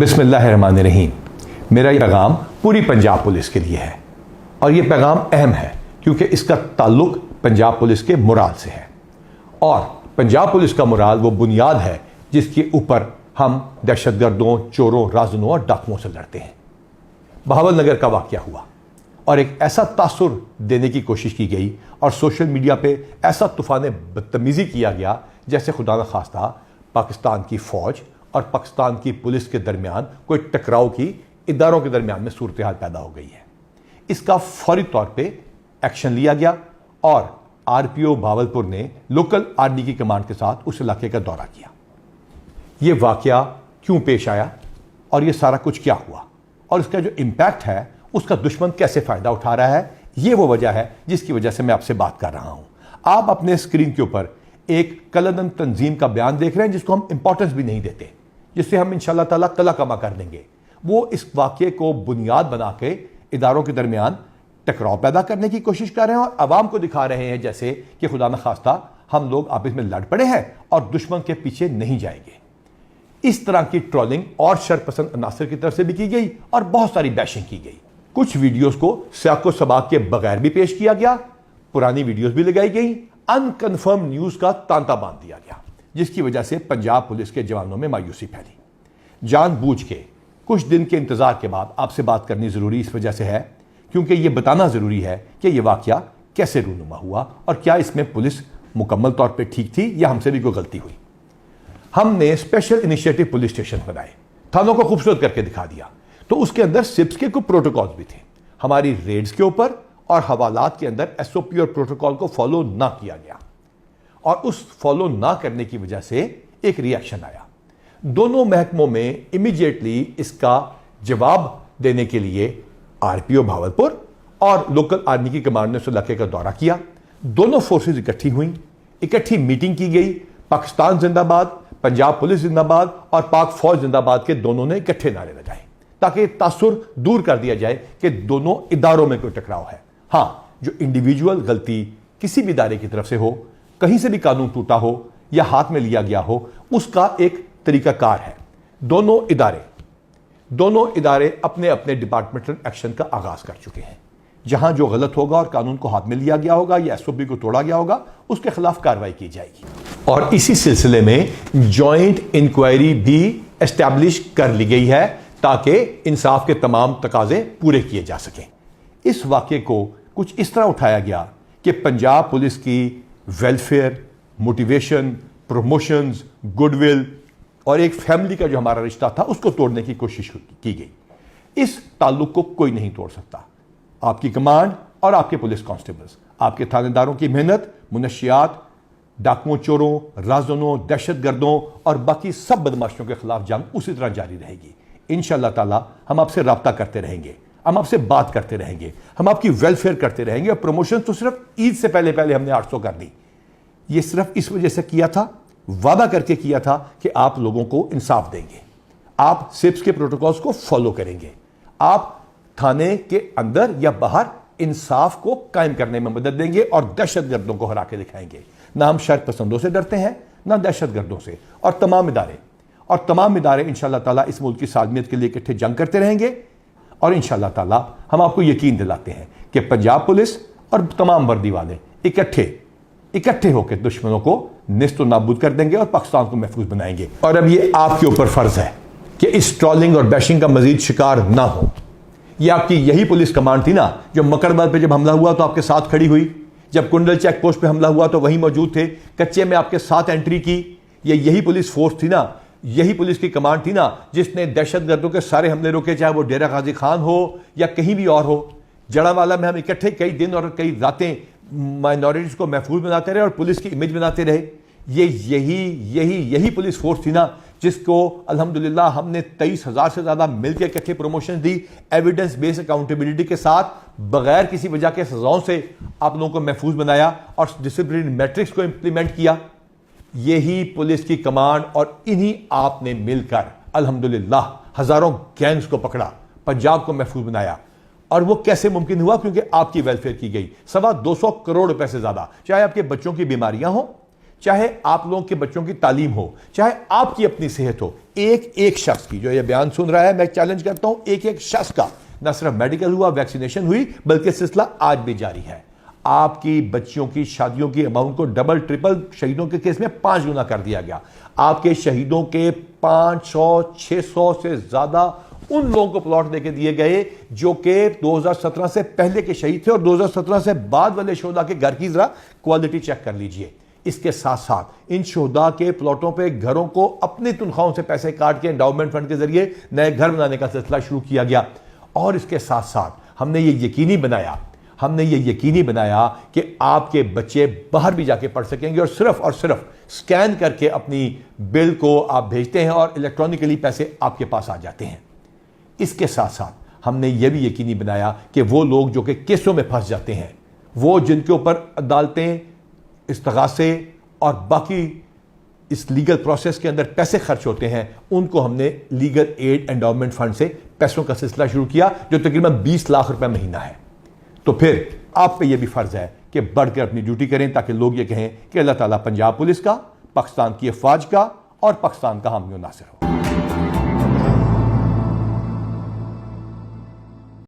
बिस्मिल्लाहिर्रहमानिर्रहीम। मेरा ये पैगाम पूरी पंजाब पुलिस के लिए है और ये पैगाम अहम है क्योंकि इसका ताल्लुक पंजाब पुलिस के मोराल से है और पंजाब पुलिस का मोराल वो बुनियाद है जिसके ऊपर हम दहशतगर्दों, चोरों, राज़नों और डाकुओं से लड़ते हैं। बहावल नगर का वाक़या हुआ और एक ऐसा तासुर देने की कोशिश की गई और सोशल मीडिया पे ऐसा तूफ़ान बदतमीज़ी किया गया जैसे खुदा न खास्ता पाकिस्तान की फ़ौज और पाकिस्तान की पुलिस के दरमियान कोई टकराव की इदारों के दरमियान में सूरत हाल पैदा हो गई है। इसका फौरी तौर पे एक्शन लिया गया और आरपीओ भावलपुर ने लोकल आर्मी की कमांड के साथ उस इलाके का दौरा किया। ये वाक़या क्यों पेश आया और ये सारा कुछ क्या हुआ और इसका जो इम्पैक्ट है उसका दुश्मन कैसे फ़ायदा उठा रहा है, ये वो वजह है जिसकी वजह से मैं आपसे बात कर रहा हूँ। आप अपने स्क्रीन के ऊपर एक कलदन तंजीम का बयान देख रहे हैं जिसको हम इंपॉर्टेंस भी नहीं देते, जिससे हम इंशाल्लाह ताला कला कमा कर देंगे। वो इस वाक़े को बुनियाद बना के इदारों के दरमियान टकराव पैदा करने की कोशिश कर रहे हैं और अवाम को दिखा रहे हैं जैसे कि खुदा न खास्ता हम लोग आपस में लड़ पड़े हैं और दुश्मन के पीछे नहीं जाएंगे। इस तरह की ट्रोलिंग और शरपसंद अनासर की तरफ से भी की गई और बहुत सारी बैशिंग की गई। कुछ वीडियोस को सियाको सबाक के बगैर भी पेश किया गया, पुरानी वीडियोस भी लगाई गई, अनकन्फर्म न्यूज का तांता बांध दिया गया, जिसकी वजह से पंजाब पुलिस के जवानों में मायूसी फैली। जानबूझ के कुछ दिन के इंतजार के बाद आपसे बात करनी जरूरी इस वजह से है क्योंकि यह बताना जरूरी है कि यह वाकया कैसे रूनुमा हुआ और क्या इसमें पुलिस मुकम्मल तौर पर ठीक थी या हमसे भी कोई गलती हुई। हमने स्पेशल इनिशिएटिव पुलिस स्टेशन बनाए, थानों को खूबसूरत करके दिखा दिया, तो उसके अंदर सिप्स के कुछ प्रोटोकॉल्स भी थे। हमारी रेड्स के ऊपर और हवालात के अंदर एसओपी और प्रोटोकॉल को फॉलो ना किया गया और उस फॉलो ना करने की वजह से एक रिएक्शन आया। दोनों महकमों में इमीडिएटली इसका जवाब देने के लिए आरपीओ भावलपुर और लोकल आर्मी की कमांड ने उस इलाके का दौरा किया। दोनों फोर्सेज इकट्ठी हुई, इकट्ठी मीटिंग की गई। पाकिस्तान जिंदाबाद, पंजाब पुलिस जिंदाबाद और पाक फौज जिंदाबाद के दोनों ने इकट्ठे नारे लगाए ताकि तासुर दूर कर दिया जाए कि दोनों इदारों में कोई टकराव है। हाँ, जो इंडिविजुअल गलती किसी भी इदारे की तरफ से हो, कहीं से भी कानून टूटा हो या हाथ में लिया गया हो, उसका एक तरीकाकार है। दोनों इदारे अपने अपने डिपार्टमेंटल एक्शन का आगाज कर चुके हैं। जहां जो गलत होगा और कानून को हाथ में लिया गया होगा या एसओपी को तोड़ा गया होगा, उसके खिलाफ कार्रवाई की जाएगी और इसी सिलसिले में जॉइंट इंक्वायरी भी एस्टैब्लिश कर ली गई है ताकि इंसाफ के तमाम तकाजे पूरे किए जा सकें। इस वाक़े को कुछ इस तरह उठाया गया कि पंजाब पुलिस की वेलफेयर, मोटिवेशन, प्रमोशंस, गुडविल और एक फैमिली का जो हमारा रिश्ता था उसको तोड़ने की कोशिश की गई। इस ताल्लुक को कोई नहीं तोड़ सकता। आपकी कमांड और आपके पुलिस कांस्टेबल्स, आपके थानेदारों की मेहनत मुनशियात, डाकुओं, चोरों, राज़नों, दहशतगर्दों और बाकी सब बदमाशों के खिलाफ जंग उसी तरह जारी रहेगी। इंशाअल्लाह ताला हम आपसे रब्ता करते रहेंगे, हम आपसे बात करते रहेंगे, हम आपकी वेलफेयर करते रहेंगे। और प्रमोशन तो सिर्फ ईद से पहले पहले हमने 800 कर दी। ये सिर्फ इस वजह से किया था, वादा करके किया था कि आप लोगों को इंसाफ देंगे, आप सिप्स के प्रोटोकॉल्स को फॉलो करेंगे, आप थाने के अंदर या बाहर इंसाफ को कायम करने में मदद देंगे और दहशतगर्दों को हरा के दिखाएंगे। ना हम शर्त पसंदों से डरते हैं, ना दहशतगर्दों से। और तमाम इदारे इंशाअल्लाह ताला इस मुल्क की सालमियत के लिए इकट्ठे जंग करते रहेंगे और इंशाअल्लाह ताला हम आपको यकीन दिलाते हैं कि पंजाब पुलिस और तमाम वर्दी वाले इकट्ठे होकर दुश्मनों को निस्त नाबूद कर देंगे और पाकिस्तान को महफूज बनाएंगे। और अब ये आपके ऊपर फर्ज है कि इस ट्रोलिंग और बैशिंग का मजीद शिकार ना हो। ये आपकी यही पुलिस कमांड थी ना जो मकरबाद पे जब हमला हुआ तो आपके साथ खड़ी हुई, जब कुंडल चेक पोस्ट पे हमला हुआ तो वहीं मौजूद थे, कच्चे में आपके साथ एंट्री की। ये यही पुलिस फोर्स थी ना, यही पुलिस की कमांड थी ना जिसने दहशतगर्दों के सारे हमले रोके, चाहे वो डेरा गाजी खान हो या कहीं भी और हो। जड़ावाला में हम इकट्ठे कई दिन और कई रातें माइनॉरिटीज को महफूज बनाते रहे और पुलिस की इमेज बनाते रहे। ये यही पुलिस फोर्स थी ना जिसको अल्हम्दुलिल्लाह हमने 23,000 से ज्यादा मिलकर इकट्ठे प्रमोशन दी, एविडेंस बेस्ड अकाउंटेबिलिटी के साथ, बगैर किसी वजह के सजाओं से आप लोगों को महफूज बनाया और डिसिप्लिन मैट्रिक्स को इंप्लीमेंट किया। यही पुलिस की कमांड और इन्हीं आपने मिलकर अल्हम्दुलिल्लाह हजारों गैंग्स को पकड़ा, पंजाब को महफूज बनाया। और वो कैसे मुमकिन हुआ? क्योंकि आपकी वेलफेयर की गई। 225 करोड़ रुपए से ज्यादा, चाहे आपके बच्चों की बीमारियां हो, चाहे आप लोगों के बच्चों की तालीम हो, चाहे आपकी अपनी सेहत हो, एक एक शख्स की जो ये बयान सुन रहा है, मैं चैलेंज करता हूं, एक एक शख्स का न सिर्फ मेडिकल हुआ, वैक्सीनेशन हुई, बल्कि सिलसिला आज भी जारी है। आपकी बच्चियों की शादियों की अमाउंट को डबल ट्रिपल शहीदों के केस में 5 गुना कर दिया गया। आपके शहीदों के 500-600 से ज्यादा उन लोगों को प्लॉट देके दिए गए जो कि 2017 से पहले के शहीद थे, और 2017 से बाद वाले शोहदा के घर की जरा क्वालिटी चेक कर लीजिए। इसके साथ साथ इन शोहदा के प्लॉटों पे घरों को अपनी तनख्वाहों से पैसे काट के एंडाउमेंट फंड के जरिए नए घर बनाने का सिलसिला शुरू किया गया। और इसके साथ साथ हमने ये यकीनी बनाया कि आपके बच्चे बाहर भी जाके पढ़ सकेंगे, और सिर्फ स्कैन करके अपनी बिल को आप भेजते हैं और इलेक्ट्रॉनिकली पैसे आपके पास आ जाते हैं। इसके साथ साथ हमने यह भी यकीनी बनाया कि वो लोग जो कि केसों में फंस जाते हैं, वो जिनके ऊपर अदालतें, इस्तगासे और बाकी इस लीगल प्रोसेस के अंदर पैसे खर्च होते हैं, उनको हमने लीगल एड एंडाउमेंट फंड से पैसों का सिलसिला शुरू किया, जो तकरीबन 20 लाख रुपए महीना है। तो फिर आप पे यह भी फर्ज है कि बढ़कर अपनी ड्यूटी करें, ताकि लोग ये कहें कि अल्लाह ताला पंजाब पुलिस का, पाकिस्तान की अफवाज का और पाकिस्तान का हामी और नासिर हो।